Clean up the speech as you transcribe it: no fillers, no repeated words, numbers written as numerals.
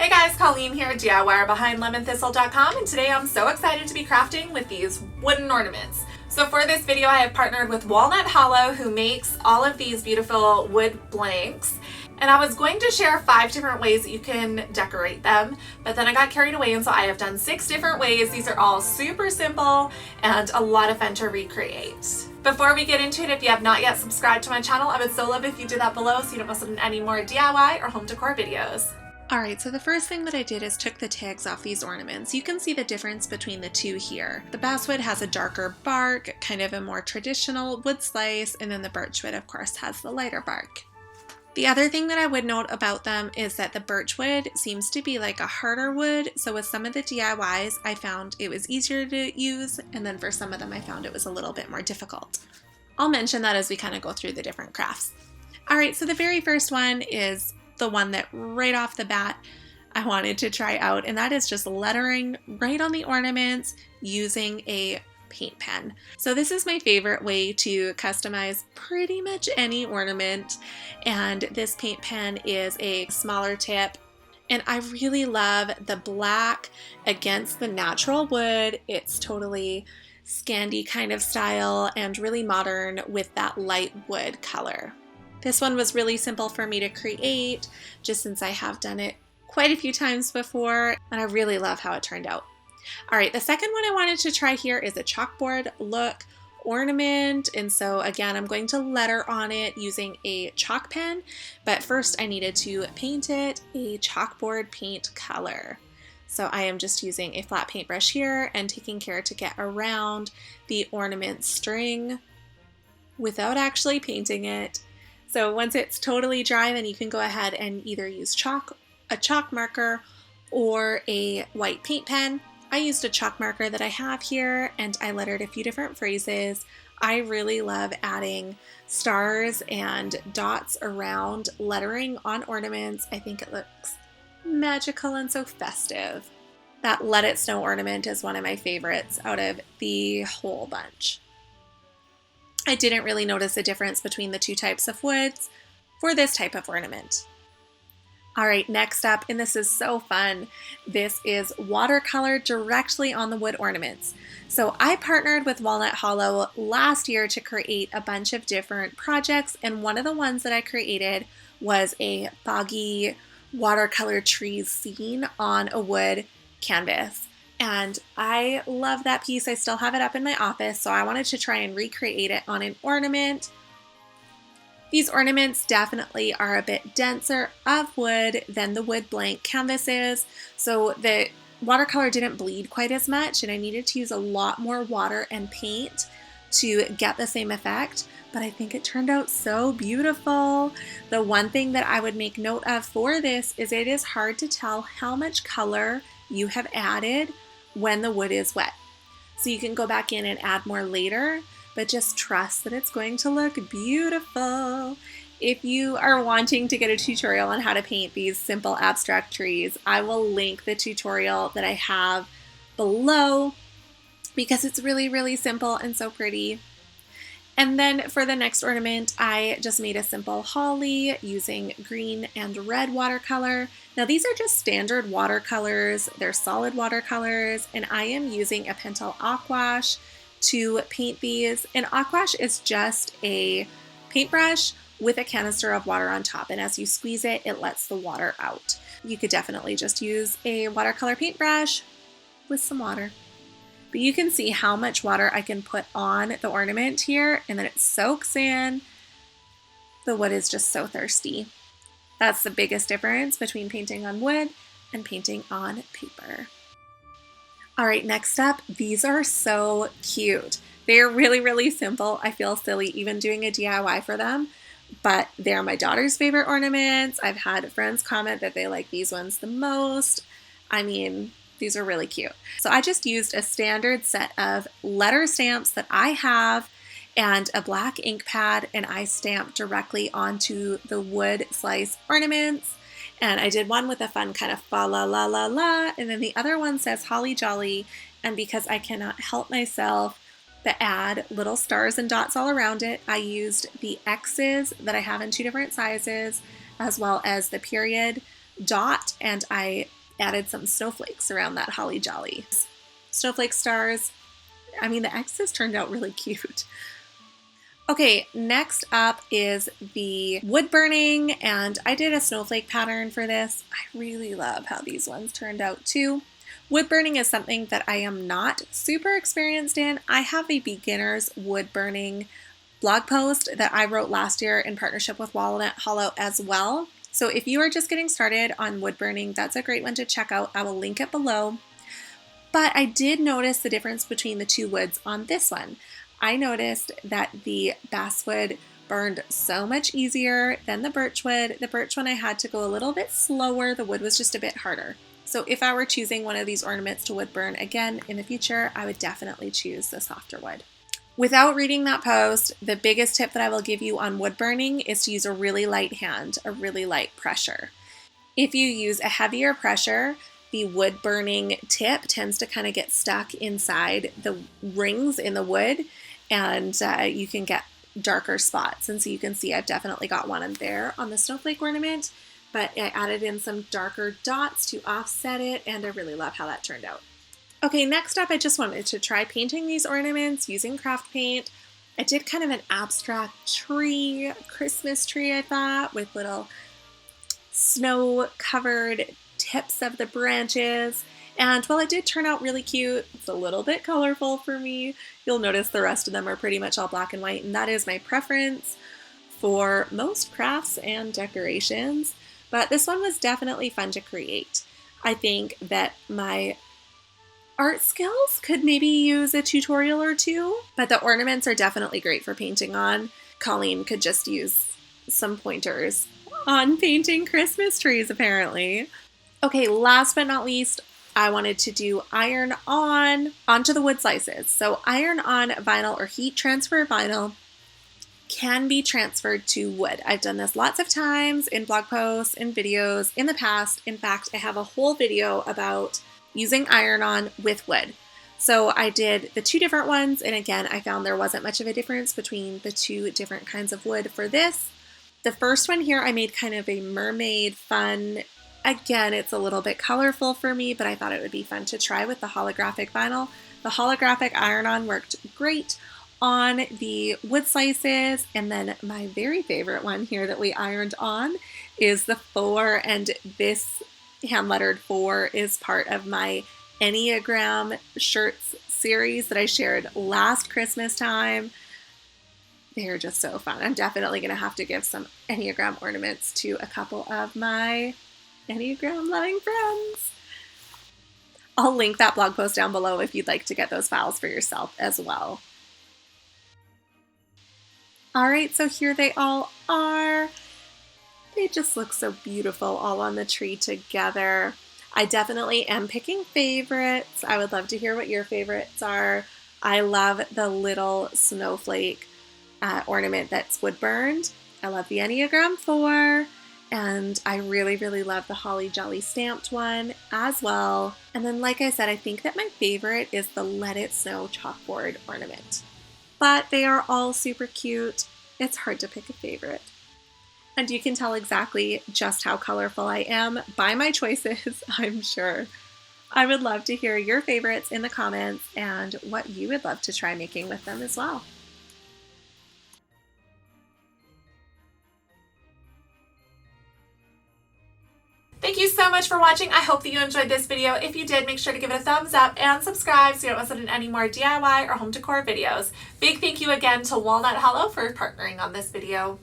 Hey guys, Colleen here, DIYer behind LemonThistle.com, and today I'm so excited to be crafting with these wooden ornaments. So for this video I have partnered with Walnut Hollow, who makes all of these beautiful wood blanks. And I was going to share 5 different ways that you can decorate them, but then I got carried away, and so I have done 6 different ways. These are all super simple and a lot of fun to recreate. Before we get into it, if you have not yet subscribed to my channel, I would so love if you did that below so you don't miss out on any more DIY or home decor videos. Alright, so the first thing that I did is took the tags off these ornaments. You can see the difference between the two here. The basswood has a darker bark, kind of a more traditional wood slice, and then the birchwood, of course, has the lighter bark. The other thing that I would note about them is that the birchwood seems to be like a harder wood, so with some of the DIYs I found it was easier to use, and then for some of them I found it was a little bit more difficult. I'll mention that as we kind of go through the different crafts. Alright, so the very first one is the one that right off the bat I wanted to try out, and that is just lettering right on the ornaments using a paint pen. So this is my favorite way to customize pretty much any ornament, and this paint pen is a smaller tip, and I really love the black against the natural wood. It's totally Scandi kind of style and really modern with that light wood color. This one was really simple for me to create, just since I have done it quite a few times before, and I really love how it turned out. Alright, the second one I wanted to try here is a chalkboard look ornament, and so again I'm going to letter on it using a chalk pen, but first I needed to paint it a chalkboard paint color. So I am just using a flat paintbrush here and taking care to get around the ornament string without actually painting it. So once it's totally dry, then you can go ahead and either use a chalk marker or a white paint pen. I used a chalk marker that I have here, and I lettered a few different phrases. I really love adding stars and dots around lettering on ornaments. I think it looks magical and so festive. That Let It Snow ornament is one of my favorites out of the whole bunch. I didn't really notice a difference between the two types of woods for this type of ornament. Alright, next up, and this is so fun, this is watercolor directly on the wood ornaments. So I partnered with Walnut Hollow last year to create a bunch of different projects, and one of the ones that I created was a boggy watercolor trees scene on a wood canvas. And I love that piece. I still have it up in my office, so I wanted to try and recreate it on an ornament. These ornaments definitely are a bit denser of wood than the wood blank canvas is, so the watercolor didn't bleed quite as much, and I needed to use a lot more water and paint to get the same effect, but I think it turned out so beautiful. The one thing that I would make note of for this is it is hard to tell how much color you have added when the wood is wet. So you can go back in and add more later, but just trust that it's going to look beautiful. If you are wanting to get a tutorial on how to paint these simple abstract trees, I will link the tutorial that I have below because it's really, really simple and so pretty. And then for the next ornament, I just made a simple holly using green and red watercolor. Now these are just standard watercolors, they're solid watercolors, and I am using a Pentel Aquash to paint these. And Aquash is just a paintbrush with a canister of water on top, and as you squeeze it, it lets the water out. You could definitely just use a watercolor paintbrush with some water. But you can see how much water I can put on the ornament here, and then it soaks in. The wood is just so thirsty. That's the biggest difference between painting on wood and painting on paper. Alright, next up, these are so cute. They're really, really simple. I feel silly even doing a DIY for them, but they're my daughter's favorite ornaments. I've had friends comment that they like these ones the most. I mean, these are really cute. So I just used a standard set of letter stamps that I have and a black ink pad, and I stamped directly onto the wood slice ornaments. And I did one with a fun kind of fa la la la la, and then the other one says holly jolly, and because I cannot help myself but add little stars and dots all around it, I used the X's that I have in 2 different sizes, as well as the period dot, and I added some snowflakes around that holly jolly. Snowflake stars. I mean, the X's turned out really cute. Okay, next up is the wood burning, and I did a snowflake pattern for this. I really love how these ones turned out too. Wood burning is something that I am not super experienced in. I have a beginner's wood burning blog post that I wrote last year in partnership with Walnut Hollow as well. So if you are just getting started on wood burning, that's a great one to check out. I will link it below. But I did notice the difference between the two woods on this one. I noticed that the basswood burned so much easier than the birch wood. The birch one I had to go a little bit slower. The wood was just a bit harder. So if I were choosing one of these ornaments to wood burn again in the future, I would definitely choose the softer wood. Without reading that post, the biggest tip that I will give you on wood burning is to use a really light hand, a really light pressure. If you use a heavier pressure, the wood burning tip tends to kind of get stuck inside the rings in the wood, and you can get darker spots. And so you can see I've definitely got one in there on the snowflake ornament, but I added in some darker dots to offset it, and I really love how that turned out. Okay, next up, I just wanted to try painting these ornaments using craft paint. I did kind of an abstract tree, Christmas tree, I thought, with little snow-covered tips of the branches. And while it did turn out really cute, it's a little bit colorful for me. You'll notice the rest of them are pretty much all black and white, and that is my preference for most crafts and decorations. But this one was definitely fun to create. I think that my art skills could maybe use a tutorial or two, but the ornaments are definitely great for painting on. Colleen could just use some pointers on painting Christmas trees, apparently. Okay, last but not least, I wanted to do iron on onto the wood slices. So iron on vinyl or heat transfer vinyl can be transferred to wood. I've done this lots of times in blog posts, in videos, in the past. In fact, I have a whole video about using iron-on with wood. So I did the two different ones, and again, I found there wasn't much of a difference between the two different kinds of wood for this. The first one here, I made kind of a mermaid fun. Again, it's a little bit colorful for me, but I thought it would be fun to try with the holographic vinyl. The holographic iron-on worked great on the wood slices, and then my very favorite one here that we ironed on is the 4, and this hand-lettered 4 is part of my Enneagram shirts series that I shared last Christmas time. They're just so fun. I'm definitely going to have to give some Enneagram ornaments to a couple of my Enneagram loving friends. I'll link that blog post down below if you'd like to get those files for yourself as well. Alright, so here they all are. They just look so beautiful all on the tree together. I definitely am picking favorites. I would love to hear what your favorites are. I love the little snowflake ornament that's wood burned. I love the Enneagram 4. And I really, really love the Holly Jolly stamped one as well. And then, like I said, I think that my favorite is the Let It Snow chalkboard ornament. But they are all super cute. It's hard to pick a favorite. And you can tell exactly just how colorful I am by my choices, I'm sure. I would love to hear your favorites in the comments and what you would love to try making with them as well. Thank you so much for watching. I hope that you enjoyed this video. If you did, make sure to give it a thumbs up and subscribe so you don't miss out on any more DIY or home decor videos. Big thank you again to Walnut Hollow for partnering on this video.